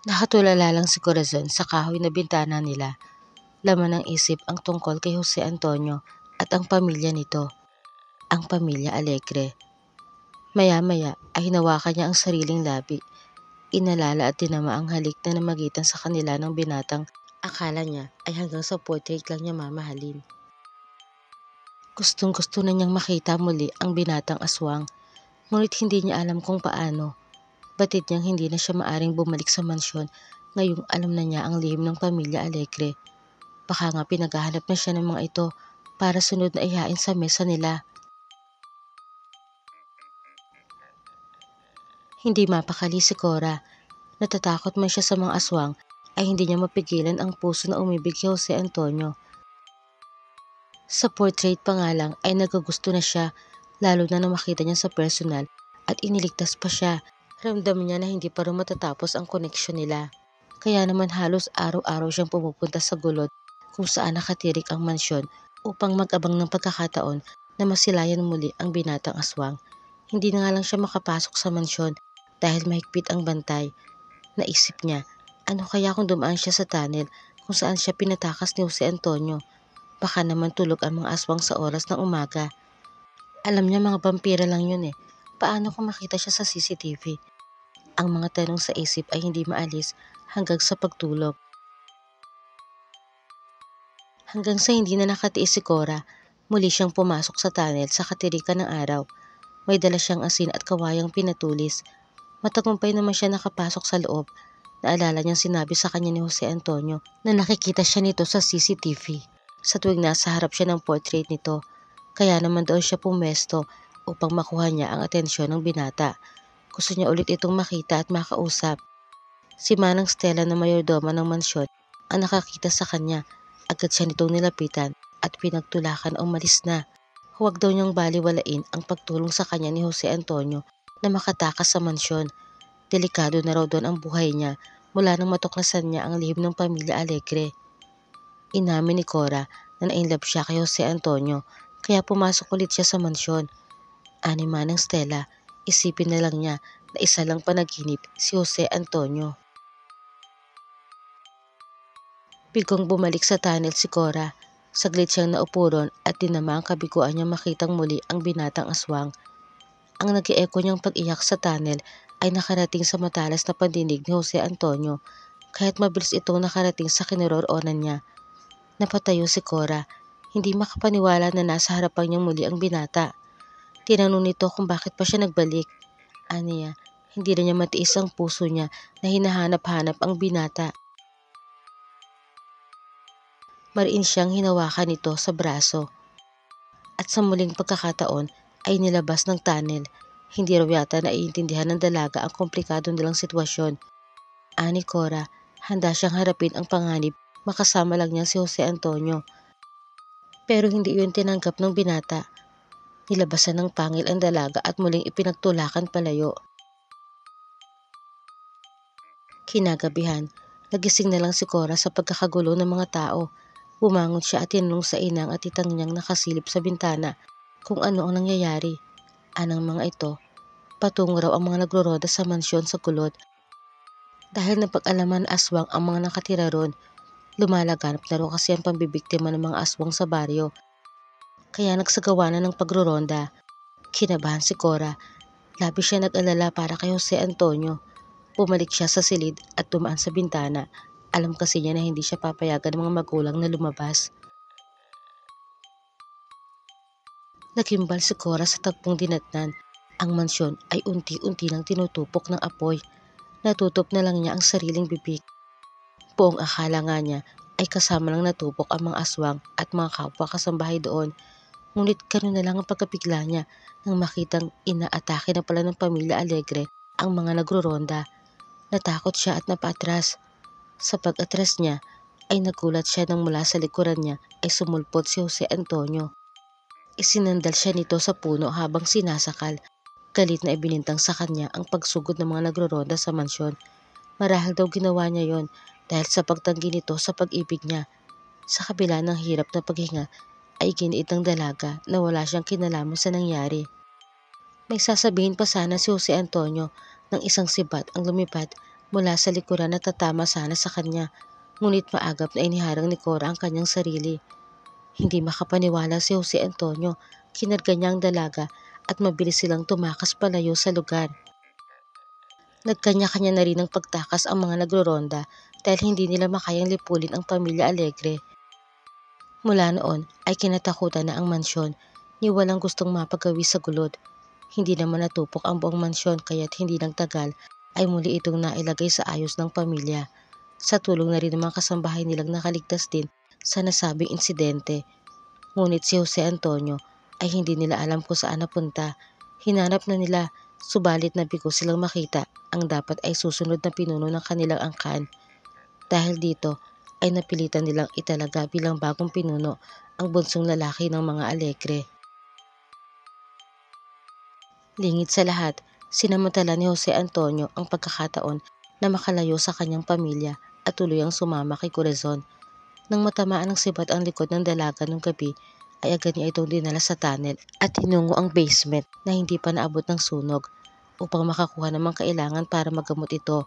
Nakatulala lang si Corazon sa kahoy na bintana nila. Laman ng isip ang tungkol kay Jose Antonio at ang pamilya nito, ang pamilya Alegre. Maya-maya ay hinawakan niya ang sariling labi. Inalala at dinama ang halik na namagitan sa kanila ng binatang akala niya ay hanggang sa portrait lang niya mamahalin. Gustong-gusto na niyang makita muli ang binatang aswang, ngunit hindi niya alam kung paano. Batid niyang hindi na siya maaring bumalik sa mansyon ngayong alam na niya ang lihim ng pamilya Alegre. Baka nga pinaghahanap na siya ng mga ito para sunod na ihain sa mesa nila. Hindi mapakali si Cora. Natatakot man siya sa mga aswang ay hindi niya mapigilan ang puso na umibig kay Jose Antonio. Sa portrait pa nga lang ay nagagusto na siya, lalo na nang makita niya sa personal at iniligtas pa siya. Ramdam niya na hindi pa rin matatapos ang koneksyon nila. Kaya naman halos araw-araw siyang pumupunta sa gulod kung saan nakatirik ang mansyon upang mag-abang ng pagkakataon na masilayan muli ang binatang aswang. Hindi na nga lang siya makapasok sa mansyon dahil mahigpit ang bantay. Naisip niya, ano kaya kung dumaan siya sa tunnel kung saan siya pinatakas ni Jose Antonio? Baka naman tulog ang mga aswang sa oras ng umaga. Alam niya mga vampira lang yun eh. Paano kung makita siya sa CCTV? Ang mga tanong sa isip ay hindi maalis hanggang sa pagtulog. Hanggang sa hindi na nakatiis si Cora, muli siyang pumasok sa tunnel sa katirikan ng araw. May dala siyang asin at kawayang pinatulis. Matagumpay naman siya nakapasok sa loob. Naalala niyang sinabi sa kanya ni Jose Antonio na nakikita siya nito sa CCTV. Sa tuwing nasa harap siya ng portrait nito, kaya naman doon siya pumesto upang makuha niya ang atensyon ng binata. Gusto niya ulit itong makita at makausap. Si Manang Stella na mayordoma ng mansyon ang nakakita sa kanya. Agad siya nitong nilapitan at pinagtulakan o umalis na. Huwag daw niyang baliwalain ang pagtulong sa kanya ni Jose Antonio na makatakas sa mansyon. Delikado na raw doon ang buhay niya mula nang matuklasan niya ang lihim ng pamilya Alegre. Inamin ni Cora na nainlove siya kay Jose Antonio kaya pumasok ulit siya sa mansyon. Ani Manang Stella, isipin na lang niya na isa lang panaginip si Jose Antonio. Bigong bumalik sa tunnel si Cora. Saglit siyang naupo ron at dinama ang kabiguan niya makitang muli ang binatang aswang. Ang nag-e-echo niyang pag-iyak sa tunnel ay nakarating sa matalas na pandinig ni Jose Antonio, kaya't mabilis itong nakarating sa kinaroroonan niya. Napatayo si Cora, hindi makapaniwala na nasa harapan niyang muli ang binata. Tinanong nito kung bakit pa siya nagbalik. Aniya, hindi na niya matiis ang puso niya na hinahanap-hanap ang binata. Mariin siyang hinawakan nito sa braso. At sa muling pagkakataon ay nilabas ng tunnel. Hindi raw yata naiintindihan ng dalaga ang komplikado nilang sitwasyon. Ani Cora, handa siyang harapin ang panganib makasama lang niya si Jose Antonio. Pero hindi yun tinanggap ng binata. Nilabasan ng pangil ang dalaga at muling ipinagtulakan palayo. Kinagabihan, nagising na lang si Cora sa pagkakagulo ng mga tao. Bumangon siya at tinanong sa inang at titang niyang nakasilip sa bintana kung ano ang nangyayari. Anang mga ito, patungo raw ang mga nagroroda sa mansyon sa gulod. Dahil napag-alaman aswang ang mga nakatira ron, lumalaganap na raw kasi ang pambibiktima ng mga aswang sa baryo. Kaya nagsagawa na ng pagroronda. Kinabahan si Cora. Labis siya nag-alala para kay Jose Antonio. Bumalik siya sa silid at tumaan sa bintana. Alam kasi niya na hindi siya papayagan ng mga magulang na lumabas. Nagimbal si Cora sa tagpong dinatnan. Ang mansyon ay unti-unti nang tinutupok ng apoy. Natutop na lang niya ang sariling bibig. Buong akala nga niya ay kasama lang natupok ang mga aswang at mga kapwa kasambahay doon. Ngunit gano'n na lang ang pagkabigla niya nang makitang inaatake na pala ng pamilya Alegre ang mga nagroronda. Natakot siya at napaatras. Sa pag-atras niya ay nagulat siya nang mula sa likuran niya ay sumulpot si Jose Antonio. Isinandal siya nito sa puno habang sinasakal. Galit na ibinintang sa kanya ang pagsugod ng mga nagroronda sa mansyon. Marahil daw ginawa niya yon dahil sa pagtanggi nito sa pag-ibig niya. Sa kabila ng hirap na paghinga ay giniit ng dalaga na wala siyang kinalaman sa nangyari. May sasabihin pa sana si Jose Antonio nang isang sibat ang lumipad mula sa likuran na tatama sana sa kanya, ngunit maagap na iniharang ni Cora ang kanyang sarili. Hindi makapaniwala si Jose Antonio, kinarga niya ang dalaga at mabilis silang tumakas palayo sa lugar. Nagkanya-kanya na rin ang pagtakas ang mga nagroronda dahil hindi nila makayang lipulin ang pamilya Alegre. Mula noon ay kinatakutan na ang mansyon, ni walang gustong mapagawi sa gulod. Hindi naman natupok ang buong mansyon kaya't hindi nagtagal ay muli itong nailagay sa ayos ng pamilya. Sa tulong na rin ng mga kasambahay nilang nakaligtas din sa nasabing insidente. Ngunit si Jose Antonio ay hindi nila alam kung saan napunta. Hinanap na nila, subalit nabigo silang makita ang dapat ay susunod na pinuno ng kanilang angkan. Dahil dito ay napilitan nilang italaga bilang bagong pinuno ang bunsong lalaki ng mga Alegre. Lingid sa lahat, sinamantala ni Jose Antonio ang pagkakataon na makalayo sa kanyang pamilya at tuluyang sumama kay Corazon. Nang matamaan ng sibat ang likod ng dalaga nung gabi, ay agad niya itong dinala sa tunnel at hinungo ang basement na hindi pa naabot ng sunog. Upang makakuha ng mga kailangan para magamot ito,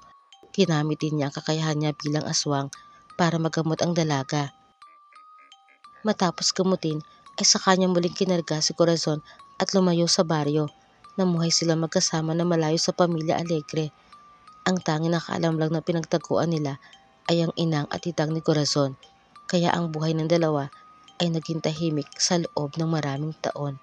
ginamit din niya ang kakayahan niya bilang aswang para magamot ang dalaga. Matapos gamutin, ay saka niya muling kinarga si Corazon at lumayo sa baryo. Namuhay sila magkasama na malayo sa pamilya Alegre. Ang tanging nakaalam lang na pinagtaguan nila ay ang inang at itang ni Corazon, kaya ang buhay ng dalawa ay naging tahimik sa loob ng maraming taon.